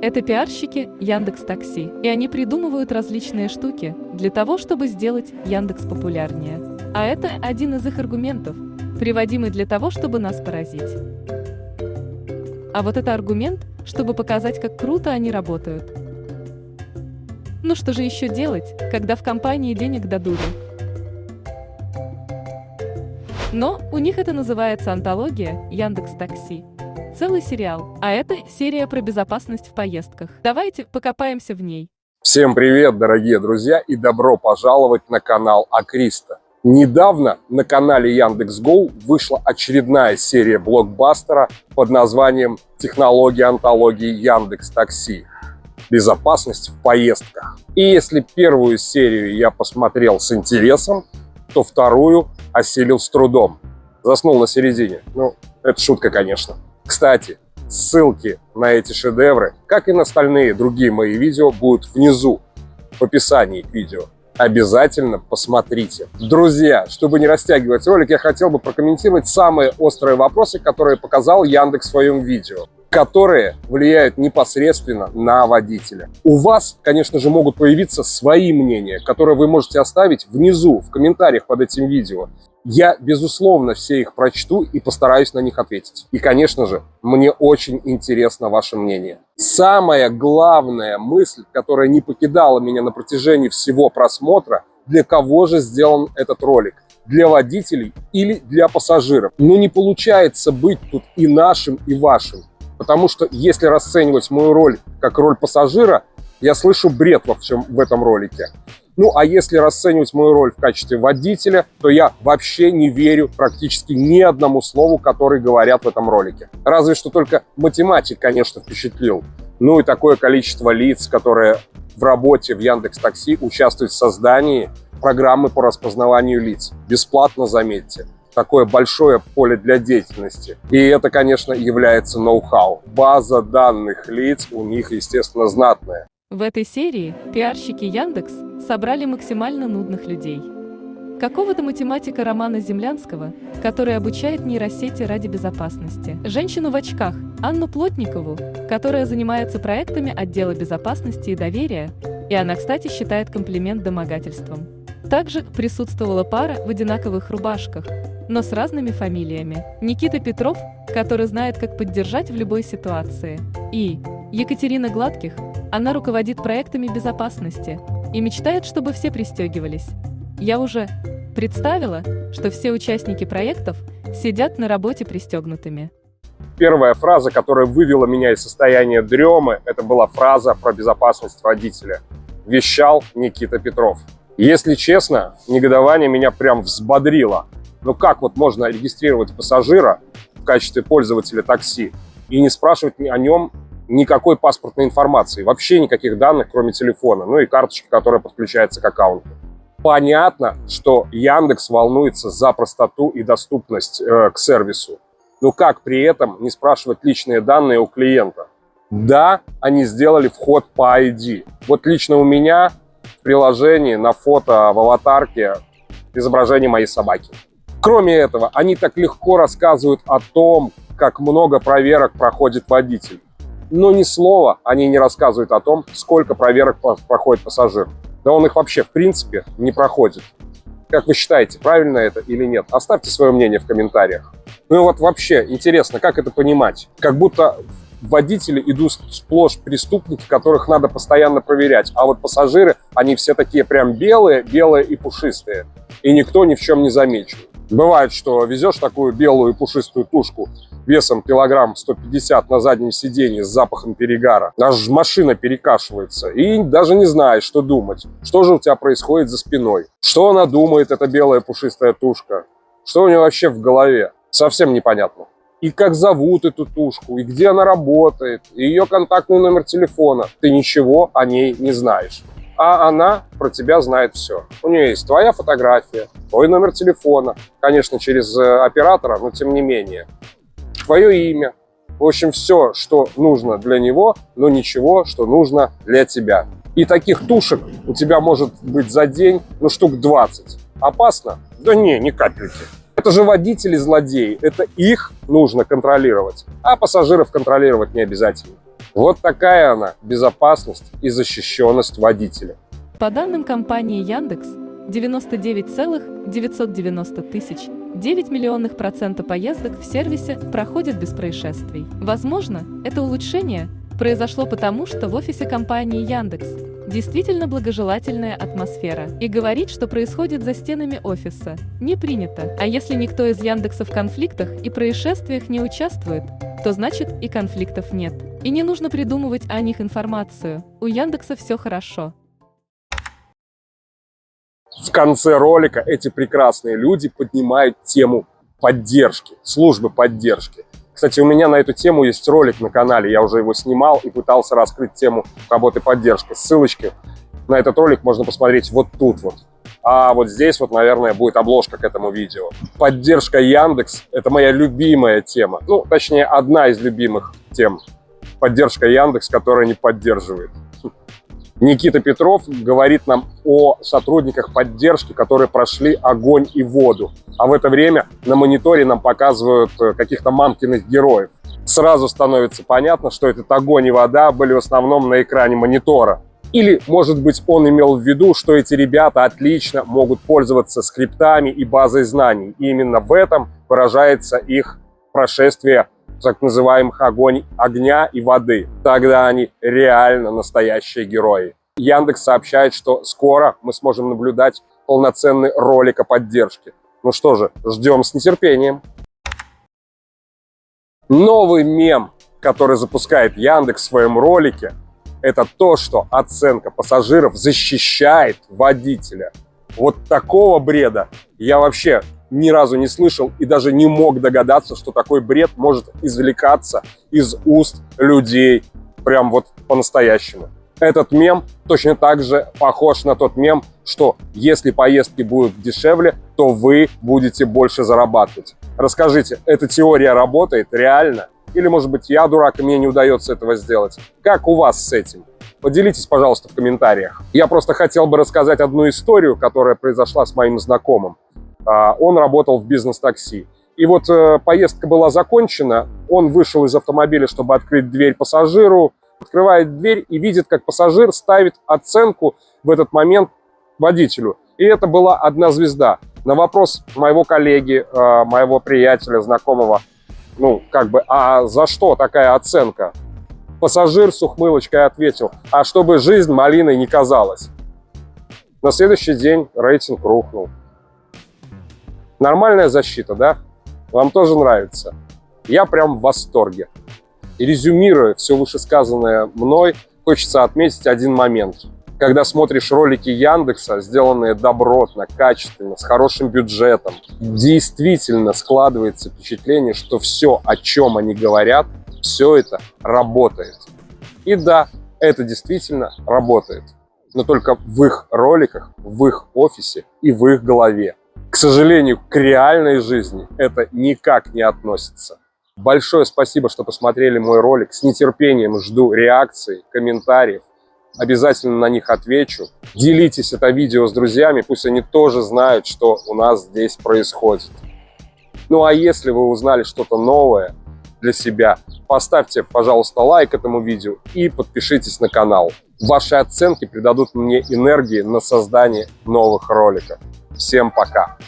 Это пиарщики Яндекс.Такси, и они придумывают различные штуки для того, чтобы сделать Яндекс популярнее. А это один из их аргументов, приводимый для того, чтобы нас поразить. А вот это аргумент, чтобы показать, как круто они работают. Ну что же еще делать, когда в компании денег до дури? Но у них это называется антология Яндекс.Такси. Целый сериал, а это серия про безопасность в поездках. Давайте покопаемся в ней. Всем привет, дорогие друзья, и добро пожаловать на канал Акриста. Недавно на канале Яндекс.Гоу вышла очередная серия блокбастера под названием «Технология антологии Яндекс.Такси. Безопасность в поездках». И если первую серию я посмотрел с интересом, то вторую осилил с трудом. Заснул на середине. Ну, это шутка, конечно. Кстати, ссылки на эти шедевры, как и на остальные другие мои видео, будут внизу, в описании к видео. Обязательно посмотрите. Друзья, чтобы не растягивать ролик, я хотел бы прокомментировать самые острые вопросы, которые показал Яндекс в своем видео, которые влияют непосредственно на водителя. У вас, конечно же, могут появиться свои мнения, которые вы можете оставить внизу, в комментариях под этим видео. Я, безусловно, все их прочту и постараюсь на них ответить. И, конечно же, мне очень интересно ваше мнение. Самая главная мысль, которая не покидала меня на протяжении всего просмотра, для кого же сделан этот ролик? Для водителей или для пассажиров? Ну, не получается быть тут и нашим, и вашим. Потому что если расценивать мою роль как роль пассажира, я слышу бред во всем в этом ролике. Ну, а если расценивать мою роль в качестве водителя, то я вообще не верю практически ни одному слову, которое говорят в этом ролике. Разве что только математик, конечно, впечатлил. Ну и такое количество лиц, которые в работе в Яндекс.Такси участвуют в создании программы по распознаванию лиц. Бесплатно, заметьте. Такое большое поле для деятельности. И это, конечно, является ноу-хау. База данных лиц у них, естественно, знатная. В этой серии пиарщики Яндекс собрали максимально нудных людей. Какого-то математика Романа Землянского, который обучает нейросети ради безопасности. Женщину в очках Анну Плотникову, которая занимается проектами отдела безопасности и доверия, и она, кстати, считает комплимент домогательством. Также присутствовала пара в одинаковых рубашках, но с разными фамилиями. Никита Петров, который знает, как поддержать в любой ситуации. И Екатерина Гладких, она руководит проектами безопасности и мечтает, чтобы все пристегивались. Я уже представила, что все участники проектов сидят на работе пристегнутыми. Первая фраза, которая вывела меня из состояния дремы, это была фраза про безопасность водителя. Вещал Никита Петров. Если честно, негодование меня прям взбодрило. Ну как вот можно регистрировать пассажира в качестве пользователя такси и не спрашивать о нем никакой паспортной информации, вообще никаких данных, кроме телефона, ну и карточки, которая подключается к аккаунту. Понятно, что Яндекс волнуется за простоту и доступность к сервису. Но как при этом не спрашивать личные данные у клиента? Да, они сделали вход по ID. Вот лично у меня в приложении на фото в аватарке изображение моей собаки. Кроме этого, они так легко рассказывают о том, как много проверок проходит водитель. Но ни слова они не рассказывают о том, сколько проверок проходит пассажир. Да он их вообще в принципе не проходит. Как вы считаете, правильно это или нет? Оставьте свое мнение в комментариях. Ну и вот вообще интересно, как это понимать? Как будто водители идут сплошь преступники, которых надо постоянно проверять. А вот пассажиры, они все такие прям белые, белые и пушистые. И никто ни в чем не замечен. Бывает, что везешь такую белую и пушистую тушку весом килограмм 150 на заднем сиденье с запахом перегара. Аж машина перекашивается. И даже не знаешь, что думать. Что же у тебя происходит за спиной? Что она думает, эта белая пушистая тушка? Что у нее вообще в голове? Совсем непонятно. И как зовут эту тушку, и где она работает, и ее контактный номер телефона. Ты ничего о ней не знаешь. А она про тебя знает все. У нее есть твоя фотография, твой номер телефона, конечно, через оператора, но тем не менее. Твое имя. В общем, все, что нужно для него, но ничего, что нужно для тебя. И таких тушек у тебя может быть за день, ну, штук 20. Опасно? Да не, ни капельки. Это же водители-злодеи, это их нужно контролировать, а пассажиров контролировать не обязательно. Вот такая она, безопасность и защищенность водителя. По данным компании Яндекс, 99,990 тысяч, 9 миллионных процента поездок в сервисе проходят без происшествий. Возможно, это улучшение произошло потому, что в офисе компании Яндекс действительно благожелательная атмосфера. И говорить, что происходит за стенами офиса, не принято. А если никто из Яндекса в конфликтах и происшествиях не участвует, то значит и конфликтов нет. И не нужно придумывать о них информацию. У Яндекса все хорошо. В конце ролика эти прекрасные люди поднимают тему поддержки, службы поддержки. Кстати, у меня на эту тему есть ролик на канале, я уже его снимал и пытался раскрыть тему работы поддержки. Ссылочки на этот ролик можно посмотреть вот тут вот. А вот здесь вот, наверное, будет обложка к этому видео. Поддержка Яндекс – это моя любимая тема. Ну, точнее, одна из любимых тем. Поддержка Яндекс, которая не поддерживает. Никита Петров говорит нам о сотрудниках поддержки, которые прошли огонь и воду. А в это время на мониторе нам показывают каких-то мамкиных героев. Сразу становится понятно, что этот огонь и вода были в основном на экране монитора. Или, может быть, он имел в виду, что эти ребята отлично могут пользоваться скриптами и базой знаний. И именно в этом выражается их прошествие так называемых огня и воды. Тогда они реально настоящие герои. Яндекс сообщает, что скоро мы сможем наблюдать полноценный ролик о поддержке. Ну что же, ждем с нетерпением. Новый мем, который запускает Яндекс в своем ролике, это то, что оценка пассажиров защищает водителя. Вот такого бреда я вообще ни разу не слышал и даже не мог догадаться, что такой бред может извлекаться из уст людей прям вот по-настоящему. Этот мем точно так же похож на тот мем, что если поездки будут дешевле, то вы будете больше зарабатывать. Расскажите, эта теория работает реально? Или, может быть, я дурак, и мне не удается этого сделать? Как у вас с этим? Поделитесь, пожалуйста, в комментариях. Я просто хотел бы рассказать одну историю, которая произошла с моим знакомым. Он работал в бизнес-такси. И вот поездка была закончена, он вышел из автомобиля, чтобы открыть дверь пассажиру, открывает дверь и видит, как пассажир ставит оценку в этот момент водителю. И это была 1 звезда. На вопрос моего коллеги, моего приятеля, знакомого, а за что такая оценка? Пассажир с ухмылочкой ответил: а чтобы жизнь малиной не казалась. На следующий день рейтинг рухнул. Нормальная защита, да? Вам тоже нравится? Я прям в восторге. И резюмируя все вышесказанное мной, хочется отметить один момент. Когда смотришь ролики Яндекса, сделанные добротно, качественно, с хорошим бюджетом, действительно складывается впечатление, что все, о чем они говорят, все это работает. И да, это действительно работает. Но только в их роликах, в их офисе и в их голове. К сожалению, к реальной жизни это никак не относится. Большое спасибо, что посмотрели мой ролик. С нетерпением жду реакций, комментариев. Обязательно на них отвечу. Делитесь это видео с друзьями, пусть они тоже знают, что у нас здесь происходит. Ну а если вы узнали что-то новое для себя, поставьте, пожалуйста, лайк этому видео и подпишитесь на канал. Ваши оценки придадут мне энергии на создание новых роликов. Всем пока!